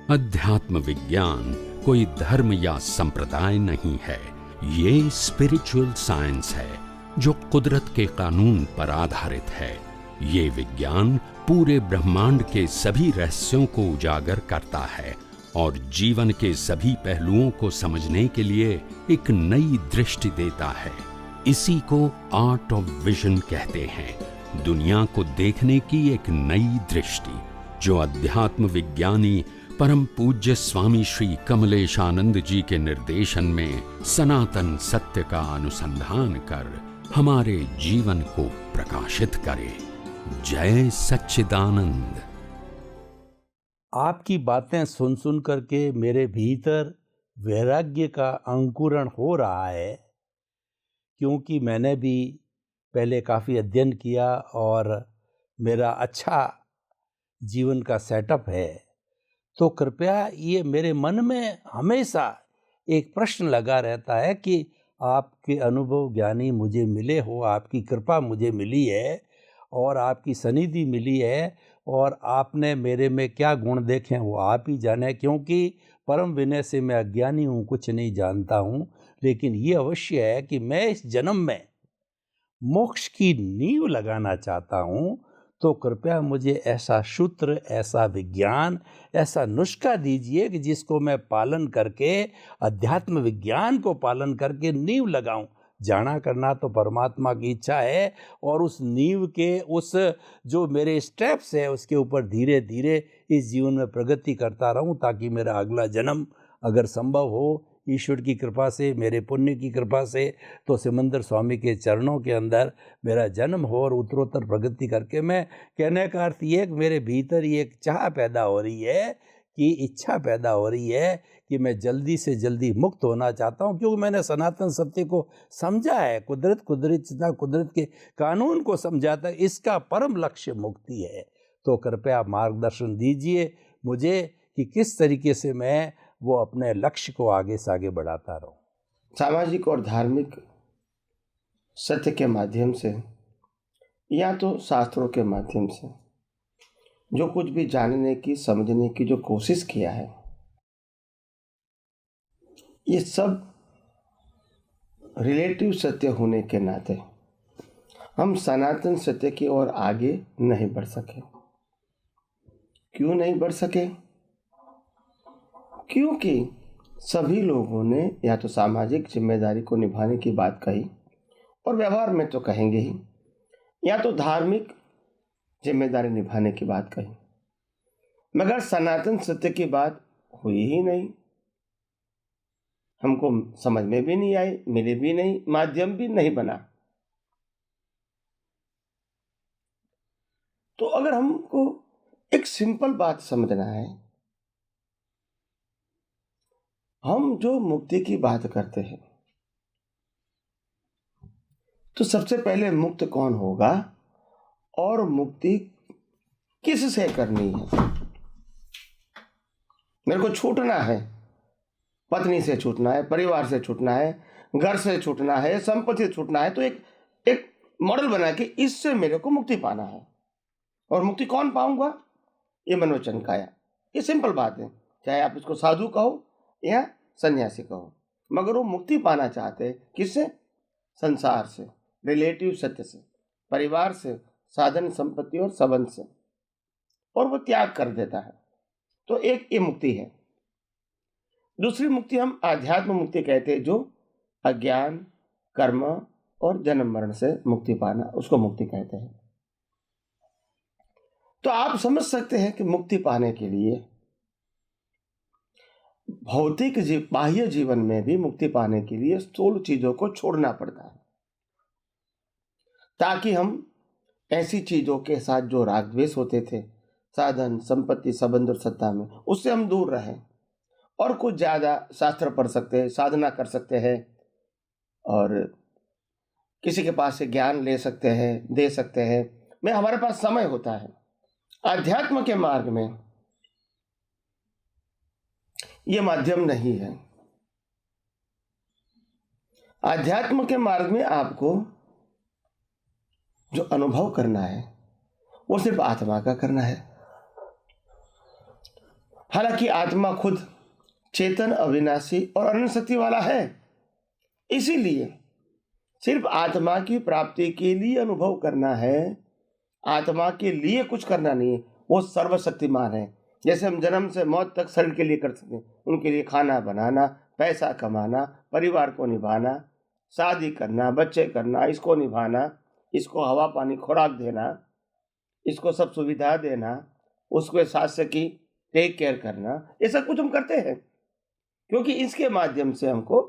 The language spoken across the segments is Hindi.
अध्यात्म विज्ञान कोई धर्म या संप्रदाय नहीं है, ये स्पिरिचुअल साइंस है जो कुदरत के कानून पर आधारित है। ये विज्ञान पूरे ब्रह्मांड के सभी रहस्यों को उजागर करता है और जीवन के सभी पहलुओं को समझने के लिए एक नई दृष्टि देता है। इसी को आर्ट ऑफ विजन कहते हैं, दुनिया को देखने की एक नई दृष्टि, जो अध्यात्म विज्ञानी परम पूज्य स्वामी श्री कमलेशानंद जी के निर्देशन में सनातन सत्य का अनुसंधान कर हमारे जीवन को प्रकाशित करे। जय सच्चिदानंद। आपकी बातें सुन सुन करके मेरे भीतर वैराग्य का अंकुरण हो रहा है, क्योंकि मैंने भी पहले काफ़ी अध्ययन किया और मेरा अच्छा जीवन का सेटअप है। तो कृपया ये मेरे मन में हमेशा एक प्रश्न लगा रहता है कि आपके अनुभव ज्ञानी मुझे मिले हो, आपकी कृपा मुझे मिली है और आपकी सनिधि मिली है, और आपने मेरे में क्या गुण देखे हैं वो आप ही जाने, क्योंकि परम विनय से मैं अज्ञानी हूँ, कुछ नहीं जानता हूँ। लेकिन ये अवश्य है कि मैं इस जन्म में मोक्ष की नींव लगाना चाहता हूँ। तो कृपया मुझे ऐसा सूत्र, ऐसा विज्ञान, ऐसा नुस्खा दीजिए कि जिसको मैं पालन करके, अध्यात्म विज्ञान को पालन करके नींव लगाऊं। जाना करना तो परमात्मा की इच्छा है, और उस नींव के उस जो मेरे स्टेप्स है उसके ऊपर धीरे धीरे इस जीवन में प्रगति करता रहूं, ताकि मेरा अगला जन्म अगर संभव हो ईश्वर की कृपा से, मेरे पुण्य की कृपा से, तो सिमंदर स्वामी के चरणों के अंदर मेरा जन्म हो और उत्तरोत्तर प्रगति करके, मैं कहने का अर्थ ये कि मेरे भीतर ये एक चाह पैदा हो रही है, कि इच्छा पैदा हो रही है कि मैं जल्दी से जल्दी मुक्त होना चाहता हूँ, क्योंकि मैंने सनातन सत्य को समझा है, कुदरत के कानून को समझा था। इसका परम लक्ष्य मुक्ति है। तो कृपया मार्गदर्शन दीजिए मुझे कि किस तरीके से मैं वो अपने लक्ष्य को आगे से आगे बढ़ाता रहूं। सामाजिक और धार्मिक सत्य के माध्यम से या तो शास्त्रों के माध्यम से जो कुछ भी जानने की, समझने की जो कोशिश किया है, ये सब रिलेटिव सत्य होने के नाते हम सनातन सत्य की ओर आगे नहीं बढ़ सके। क्यों नहीं बढ़ सके? क्योंकि सभी लोगों ने या तो सामाजिक जिम्मेदारी को निभाने की बात कही, और व्यवहार में तो कहेंगे ही, या तो धार्मिक जिम्मेदारी निभाने की बात कही, मगर सनातन सत्य की बात हुई ही नहीं। हमको समझ में भी नहीं आई, मिले भी नहीं, माध्यम भी नहीं बना। तो अगर हमको एक सिंपल बात समझना है, हम जो मुक्ति की बात करते हैं, तो सबसे पहले मुक्त कौन होगा और मुक्ति किससे करनी है? मेरे को छूटना है, पत्नी से छूटना है, परिवार से छूटना है, घर से छूटना है, संपत्ति से छूटना है, तो एक मॉडल बना के इससे मेरे को मुक्ति पाना है। और मुक्ति कौन पाऊंगा? ये मनोवचन काया। ये सिंपल बात है, चाहे आप इसको साधु कहो या सन्यासी कहो, मगर वो मुक्ति पाना चाहते हैं। किससे? संसार से, रिलेटिव सत्य से, परिवार से, साधन संपत्ति और संबंध से, और वो त्याग कर देता है। तो एक ये मुक्ति है। दूसरी मुक्ति हम आध्यात्म मुक्ति कहते हैं, जो अज्ञान, कर्म और जन्म मरण से मुक्ति पाना, उसको मुक्ति कहते हैं। तो आप समझ सकते हैं कि मुक्ति पाने के लिए भौतिक बाह्य जीवन में भी मुक्ति पाने के लिए स्थूल चीजों को छोड़ना पड़ता है, ताकि हम ऐसी चीजों के साथ जो राग द्वेष होते थे, साधन संपत्ति संबंध और सत्ता में, उससे हम दूर रहें और कुछ ज्यादा शास्त्र पढ़ सकते हैं, साधना कर सकते हैं, और किसी के पास से ज्ञान ले सकते हैं, दे सकते हैं। में हमारे पास समय होता है। आध्यात्म के मार्ग में यह माध्यम नहीं है। आध्यात्म के मार्ग में आपको जो अनुभव करना है वो सिर्फ आत्मा का करना है। हालांकि आत्मा खुद चेतन, अविनाशी और अनंत शक्ति वाला है, इसीलिए सिर्फ आत्मा की प्राप्ति के लिए अनुभव करना है, आत्मा के लिए कुछ करना नहीं है। वो सर्वशक्तिमान है। जैसे हम जन्म से मौत तक शरीर के लिए कर सकते हैं, उनके लिए खाना बनाना, पैसा कमाना, परिवार को निभाना, शादी करना, बच्चे करना, इसको निभाना, इसको हवा पानी खुराक देना, इसको सब सुविधा देना, उसके स्वास्थ्य की टेक केयर करना, ये सब कुछ हम करते हैं क्योंकि इसके माध्यम से हमको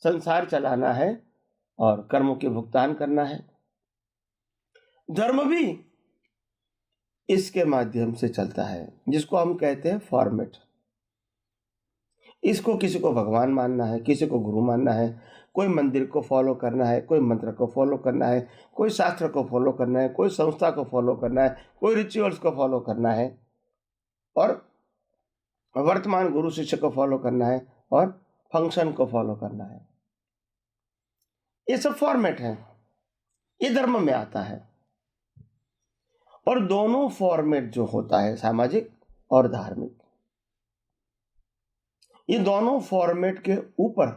संसार चलाना है और कर्मों के भुगतान करना है। धर्म भी इसके माध्यम से चलता है, जिसको हम कहते हैं फॉर्मेट। इसको किसी को भगवान मानना है, किसी को गुरु मानना है, कोई मंदिर को फॉलो करना है, कोई मंत्र को फॉलो करना है, कोई शास्त्र को फॉलो करना है, कोई संस्था को फॉलो करना है, कोई रिचुअल्स को फॉलो करना है और वर्तमान गुरु शिष्य को फॉलो करना है और फंक्शन को फॉलो करना है। ये सब फॉर्मेट है, ये धर्म में आता है। और दोनों फॉर्मेट जो होता है, सामाजिक और धार्मिक, ये दोनों फॉर्मेट के ऊपर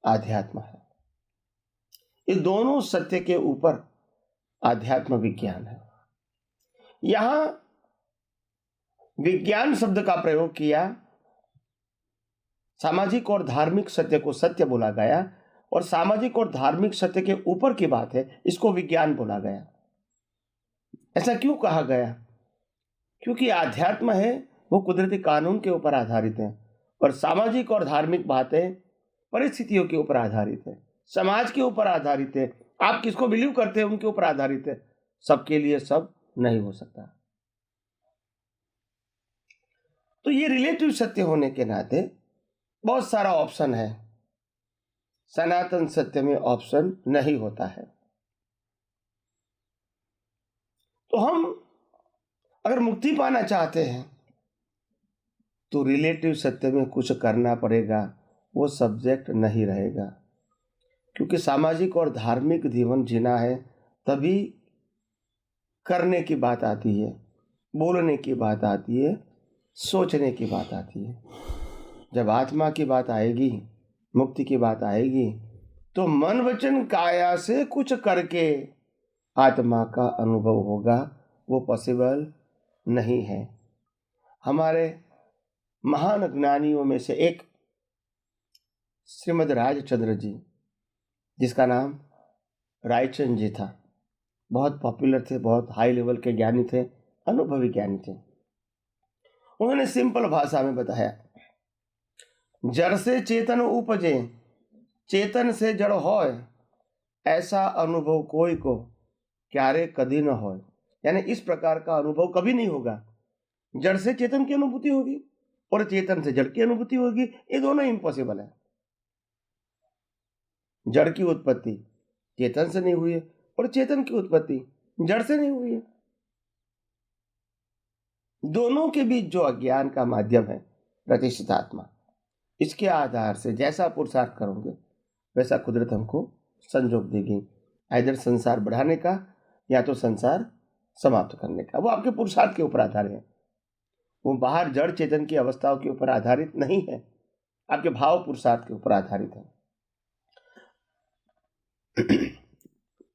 आध्यात्म है। ये दोनों सत्य के ऊपर आध्यात्म विज्ञान है। यहां विज्ञान शब्द का प्रयोग किया, सामाजिक और धार्मिक सत्य को सत्य बोला गया और सामाजिक और धार्मिक सत्य के ऊपर की बात है, इसको विज्ञान बोला गया। ऐसा क्यों कहा गया? क्योंकि आध्यात्म है वो कुदरती कानून के ऊपर आधारित है और सामाजिक और धार्मिक बातें परिस्थितियों के ऊपर आधारित है, समाज के ऊपर आधारित है, आप किसको बिलीव करते हैं उनके ऊपर आधारित है। सबके लिए सब नहीं हो सकता। तो ये रिलेटिव सत्य होने के नाते बहुत सारा ऑप्शन है। सनातन सत्य में ऑप्शन नहीं होता है। तो हम अगर मुक्ति पाना चाहते हैं तो रिलेटिव सत्य में कुछ करना पड़ेगा, वो सब्जेक्ट नहीं रहेगा। क्योंकि सामाजिक और धार्मिक जीवन जीना है तभी करने की बात आती है, बोलने की बात आती है, सोचने की बात आती है। जब आत्मा की बात आएगी, मुक्ति की बात आएगी, तो मन वचन काया से कुछ करके आत्मा का अनुभव होगा, वो पॉसिबल नहीं है। हमारे महान ज्ञानियों में से एक श्रीमद् राजचंद्र जी, जिसका नाम रायचंद जी था, बहुत पॉपुलर थे, बहुत हाई लेवल के ज्ञानी थे, अनुभवी ज्ञानी थे। उन्होंने सिंपल भाषा में बताया, जड़ से चेतन उपजे, चेतन से जड़ होय, ऐसा अनुभव कोई को क्यारे कभी न होय। यानी इस प्रकार का अनुभव कभी नहीं होगा। जड़ से चेतन की अनुभूति होगी और चेतन से जड़ की अनुभूति होगी, ये दोनों इम्पॉसिबल है। जड़ की उत्पत्ति चेतन से नहीं हुई है और चेतन की उत्पत्ति जड़ से नहीं हुई है। दोनों के बीच जो अज्ञान का माध्यम है प्रतिष्ठित आत्मा, इसके आधार से जैसा पुरुषार्थ करोगे वैसा कुदरत हमको संजोग देगी, इधर संसार बढ़ाने का या तो संसार समाप्त करने का। वो आपके पुरुषार्थ के ऊपर आधारित है, वो बाहर जड़ चेतन की अवस्थाओं के ऊपर आधारित नहीं है, आपके भाव पुरुषार्थ के ऊपर आधारित है।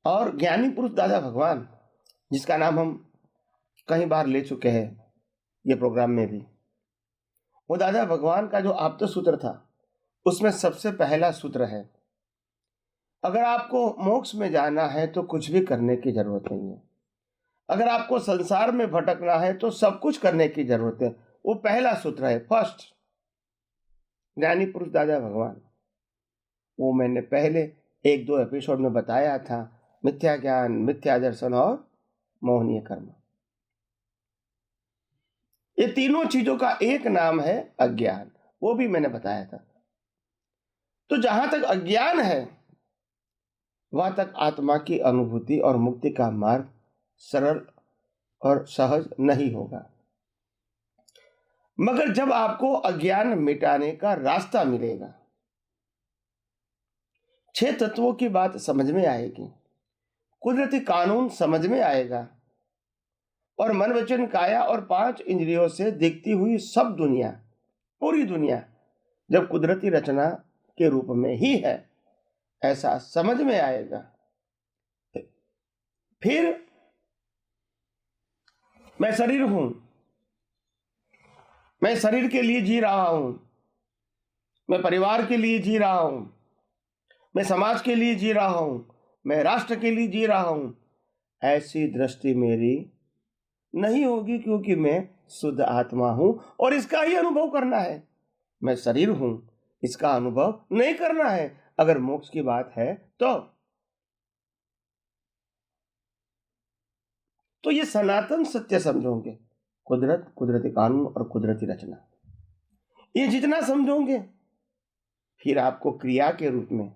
और ज्ञानी पुरुष दादा भगवान, जिसका नाम हम कई बार ले चुके हैं ये प्रोग्राम में भी, वो दादा भगवान का जो आप्त सूत्र था उसमें सबसे पहला सूत्र है, अगर आपको मोक्ष में जाना है तो कुछ भी करने की जरूरत नहीं है, अगर आपको संसार में भटकना है तो सब कुछ करने की जरूरत है। वो पहला सूत्र है, फर्स्ट। ज्ञानी पुरुष दादा भगवान, वो मैंने पहले 1-2 एपिसोड में बताया था, मिथ्या ज्ञान, मिथ्या दर्शन और मोहनीय कर्म। ये तीनों चीजों का एक नाम है अज्ञान, वो भी मैंने बताया था। तो जहां तक अज्ञान है वहां तक आत्मा की अनुभूति और मुक्ति का मार्ग सरल और सहज नहीं होगा। मगर जब आपको अज्ञान मिटाने का रास्ता मिलेगा, 6 तत्वों की बात समझ में आएगी, कुदरती कानून समझ में आएगा और मन वचन काया और 5 इंद्रियों से दिखती हुई सब दुनिया, पूरी दुनिया जब कुदरती रचना के रूप में ही है ऐसा समझ में आएगा, फिर मैं शरीर हूं, मैं शरीर के लिए जी रहा हूं, मैं परिवार के लिए जी रहा हूं, मैं समाज के लिए जी रहा हूं, मैं राष्ट्र के लिए जी रहा हूं, ऐसी दृष्टि मेरी नहीं होगी, क्योंकि मैं शुद्ध आत्मा हूं और इसका ही अनुभव करना है। मैं शरीर हूं, इसका अनुभव नहीं करना है। अगर मोक्ष की बात है तो ये सनातन सत्य समझोगे, कुदरत, कुदरती कानून और कुदरती रचना, ये जितना समझोगे फिर आपको क्रिया के रूप में,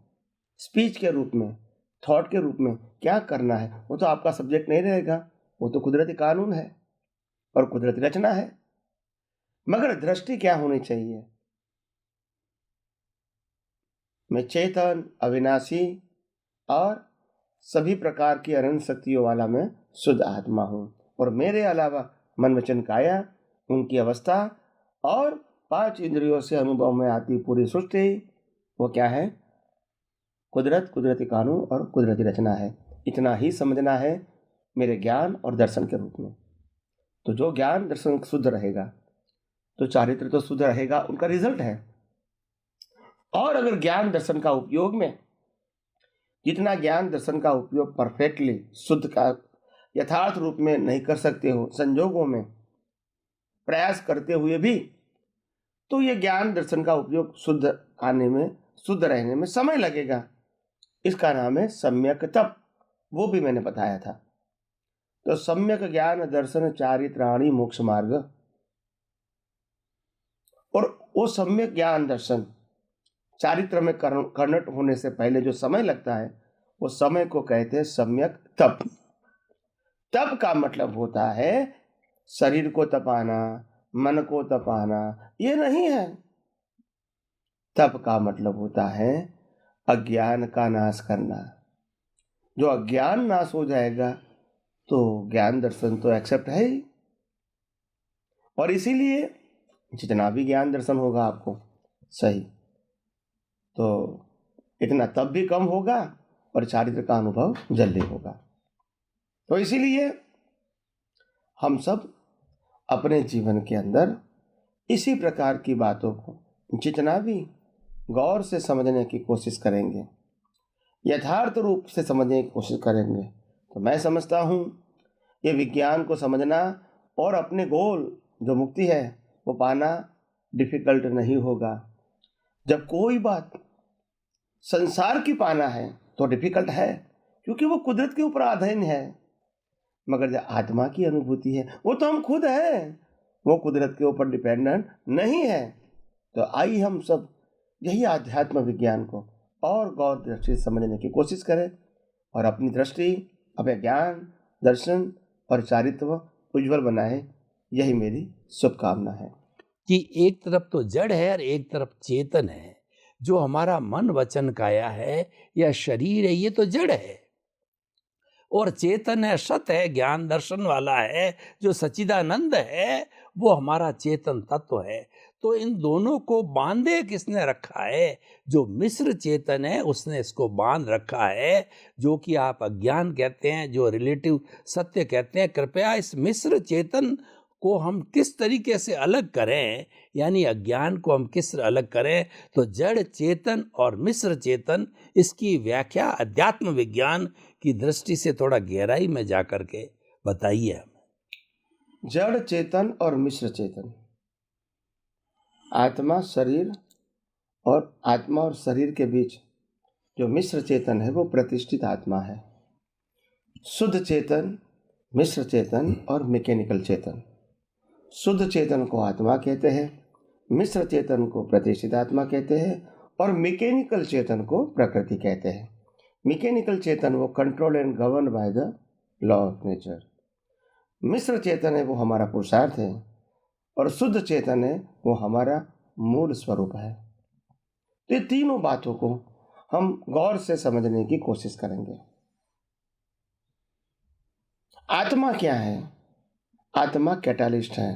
स्पीच के रूप में, थॉट के रूप में क्या करना है वो तो आपका सब्जेक्ट नहीं रहेगा, वो तो कुदरती कानून है और कुदरती रचना है। मगर दृष्टि क्या होनी चाहिए? मैं चेतन, अविनाशी और सभी प्रकार की अनंत शक्तियों वाला मैं शुद्ध आत्मा हूं और मेरे अलावा मन वचन काया, उनकी अवस्था और 5 इंद्रियों से अनुभव में आती पूरी सृष्टि, वो क्या है? कुदरत, कुदरती कानून और कुदरती रचना है। इतना ही समझना है मेरे ज्ञान और दर्शन के रूप में। तो जो ज्ञान दर्शन शुद्ध रहेगा तो चारित्र तो शुद्ध रहेगा, उनका रिजल्ट है। और अगर ज्ञान दर्शन का उपयोग में, जितना ज्ञान दर्शन का उपयोग परफेक्टली शुद्ध का यथार्थ रूप में नहीं कर सकते हो, संजोगों में प्रयास करते हुए भी, तो ये ज्ञान दर्शन का उपयोग शुद्ध आने में, शुद्ध रहने में समय लगेगा। इसका नाम है सम्यक तप, वो भी मैंने बताया था। तो सम्यक ज्ञान दर्शन चारित्राणी मोक्ष मार्ग, और वो सम्यक ज्ञान दर्शन चारित्र में कर्णट होने से पहले जो समय लगता है वो समय को कहते हैं सम्यक तप। तप का मतलब होता है शरीर को तपाना, मन को तपाना, ये नहीं है। तप का मतलब होता है अज्ञान का नाश करना। जो अज्ञान नाश हो जाएगा तो ज्ञान दर्शन तो एक्सेप्ट है ही। और इसीलिए जितना भी ज्ञान दर्शन होगा आपको सही, तो इतना तब भी कम होगा और चारित्र का अनुभव जल्दी होगा। तो इसीलिए हम सब अपने जीवन के अंदर इसी प्रकार की बातों को जितना भी गौर से समझने की कोशिश करेंगे, यथार्थ रूप से समझने की कोशिश करेंगे, तो मैं समझता हूँ ये विज्ञान को समझना और अपने गोल जो मुक्ति है वो पाना डिफिकल्ट नहीं होगा। जब कोई बात संसार की पाना है तो डिफिकल्ट है, क्योंकि वो कुदरत के ऊपर अधीन है। मगर जब आत्मा की अनुभूति है वो तो हम खुद हैं, वो कुदरत के ऊपर डिपेंडेंट नहीं है। तो आइए हम सब यही आध्यात्म विज्ञान को और गौर दृष्टि से समझने की कोशिश करें और अपनी दृष्टि, अपने ज्ञान, दर्शन और चारित्व उज्जवल बनाए। यही मेरी शुभकामना है कि एक तरफ तो जड़ है और एक तरफ चेतन है। जो हमारा मन वचन काया है या शरीर है, ये तो जड़ है, और चेतन है, सत है, ज्ञान दर्शन वाला है, जो सच्चिदानंद है, वो हमारा चेतन तत्व है। तो इन दोनों को बांधे किसने रखा है? जो मिश्र चेतन है उसने इसको बांध रखा है, जो कि आप अज्ञान कहते हैं, जो रिलेटिव सत्य कहते हैं। कृपया इस मिश्र चेतन को हम किस तरीके से अलग करें, यानी अज्ञान को हम किस अलग करें, तो जड़ चेतन और मिश्र चेतन, इसकी व्याख्या अध्यात्म विज्ञान की दृष्टि से थोड़ा गहराई में जाकर के बताइए हमें। जड़ चेतन और मिश्र चेतन, आत्मा शरीर और आत्मा और शरीर के बीच जो मिश्र चेतन है वो प्रतिष्ठित आत्मा है। शुद्ध चेतन, मिश्र चेतन और मैकेनिकल चेतन। शुद्ध चेतन को आत्मा कहते हैं, मिश्र चेतन को प्रतिष्ठित आत्मा कहते हैं और मैकेनिकल चेतन को प्रकृति कहते हैं। मैकेनिकल चेतन वो control and govern by the law of nature. मिश्र चेतन है वो हमारा पुरुषार्थ है और शुद्ध चेतन है वो हमारा मूल स्वरूप है। तो ये तीनों बातों को हम गौर से समझने की कोशिश करेंगे। आत्मा क्या है? आत्मा कैटालिस्ट है।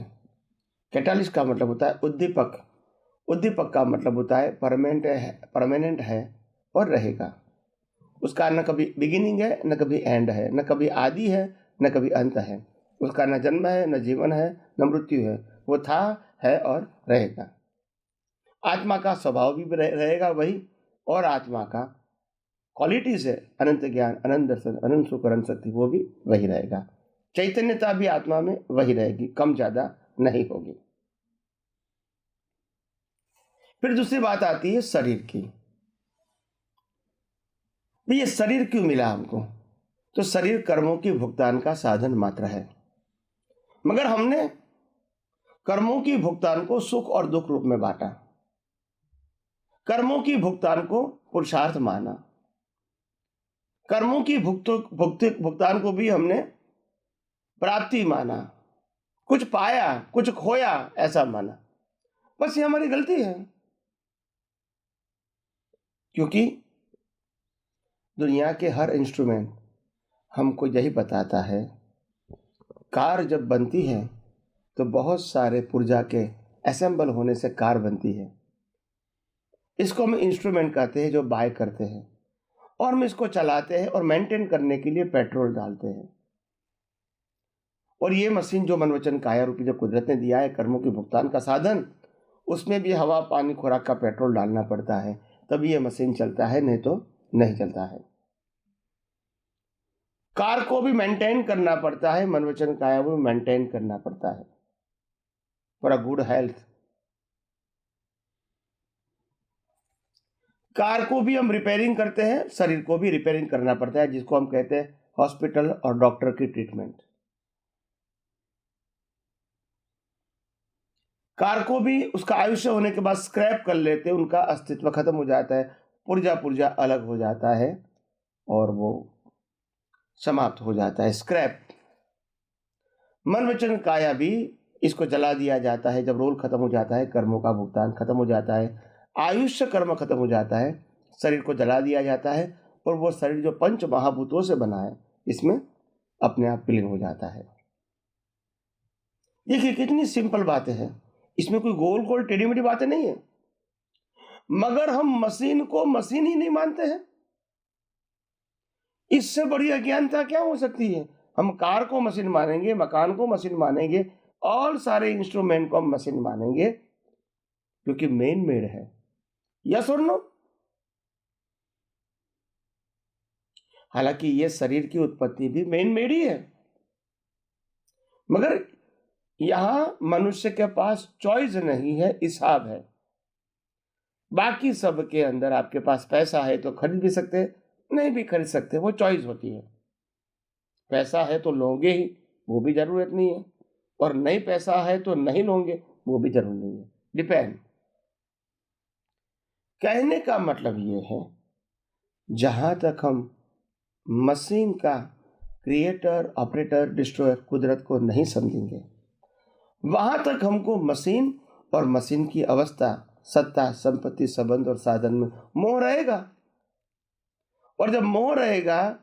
कैटालिस्ट का मतलब होता है उद्दीपक। उद्दीपक का मतलब होता है परमानेंट है और रहेगा। उसका न कभी बिगिनिंग है, न कभी एंड है, न कभी आदि है, न कभी अंत है। उसका न जन्म है, न जीवन है, न मृत्यु है। वो था, है और रहेगा। आत्मा का स्वभाव भी रहेगा वही, और आत्मा का क्वालिटीज है अनंत ज्ञान, अनंत दर्शन, अनंत सुख, अनंत शक्ति, वो भी वही रहेगा। चैतन्यता भी आत्मा में वही रहेगी, कम ज्यादा नहीं होगी। फिर दूसरी बात आती है शरीर की। ये शरीर क्यों मिला हमको? तो शरीर कर्मों के भुगतान का साधन मात्र है, मगर हमने कर्मों की भुगतान को सुख और दुख रूप में बांटा। कर्मों की भुगतान को पुरुषार्थ माना। कर्मों की भुगतान को भी हमने प्राप्ति माना। कुछ पाया, कुछ खोया, ऐसा माना। बस ये हमारी गलती है, क्योंकि दुनिया के हर इंस्ट्रूमेंट हमको यही बताता है, कार जब बनती है तो बहुत सारे पुर्जा के असेंबल होने से कार बनती है। इसको हम इंस्ट्रूमेंट कहते हैं जो बाय करते हैं, और हम इसको चलाते हैं और मेंटेन करने के लिए पेट्रोल डालते हैं। और ये मशीन जो मन वचन काया रूपी जो कुदरत ने दिया है, कर्मों के भुगतान का साधन, उसमें भी हवा, पानी, खुराक का पेट्रोल डालना पड़ता है, तभी ये मशीन चलता है, नहीं तो नहीं चलता है। कार को भी मेंटेन करना पड़ता है, मन वचन काया वो मेंटेन करना पड़ता है for a good health. Car को भी हम रिपेयरिंग करते हैं, शरीर को भी रिपेयरिंग करना पड़ता है, जिसको हम कहते हैं हॉस्पिटल और डॉक्टर की ट्रीटमेंट। कार को भी उसका आयुष्य होने के बाद स्क्रैप कर लेते हैं, उनका अस्तित्व खत्म हो जाता है, पुर्जा पुर्जा अलग हो जाता है और वो समाप्त हो जाता है, स्क्रैप। मन वचन काया भी इसको जला दिया जाता है जब रोल खत्म हो जाता है, कर्मों का भुगतान खत्म हो जाता है, आयुष्य कर्म खत्म हो जाता है, शरीर को जला दिया जाता है, और वो शरीर जो पंच महाभूतों से बना है, इसमें अपने आप विलीन हो जाता है। देखिए कितनी सिंपल बातें हैं, इसमें कोई गोल गोल टेढ़ी मेढ़ी बातें नहीं है, मगर हम मशीन को मशीन ही नहीं मानते हैं। इससे बड़ी अज्ञानता क्या हो सकती है? हम कार को मशीन मानेंगे, मकान को मशीन मानेंगे, और सारे इंस्ट्रूमेंट को हम मशीन मानेंगे, क्योंकि मेन मेड है। यस और नो? हालांकि ये शरीर की उत्पत्ति भी मेन मेड ही है, मगर यहां मनुष्य के पास चॉइस नहीं है, हिसाब है। बाकी सब के अंदर आपके पास पैसा है तो खरीद भी सकते, नहीं भी खरीद सकते, वो चॉइस होती है। पैसा है तो लोगे ही, वो भी जरूरत नहीं है, और नहीं पैसा है तो नहीं लोगे, वो भी जरूर नहीं है, डिपेंड। कहने का मतलब ये है, जहां तक हम मशीन का क्रिएटर, ऑपरेटर, डिस्ट्रॉयर कुदरत को नहीं समझेंगे, वहां तक हमको मशीन और मशीन की अवस्था, सत्ता, संपत्ति, संबंध और साधन में मोह रहेगा। और जब मोह रहेगा,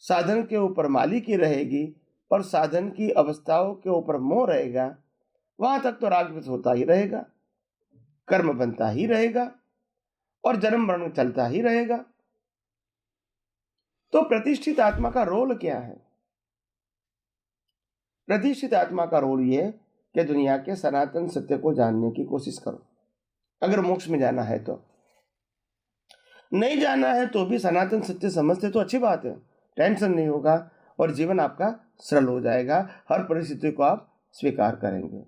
साधन के ऊपर मालिकी रहेगी और साधन की अवस्थाओं के ऊपर मोह रहेगा, वहां तक तो राग होता ही रहेगा, कर्म बनता ही रहेगा और जन्म मरण चलता ही रहेगा। तो प्रतिष्ठित आत्मा का रोल क्या है? प्रतिष्ठित आत्मा का रोल यह कि दुनिया के सनातन सत्य को जानने की कोशिश करो। अगर मोक्ष में जाना है तो, नहीं जाना है तो भी सनातन सत्य समझते तो अच्छी बात है, टेंशन नहीं होगा और जीवन आपका सरल हो जाएगा, हर परिस्थिति को आप स्वीकार करेंगे।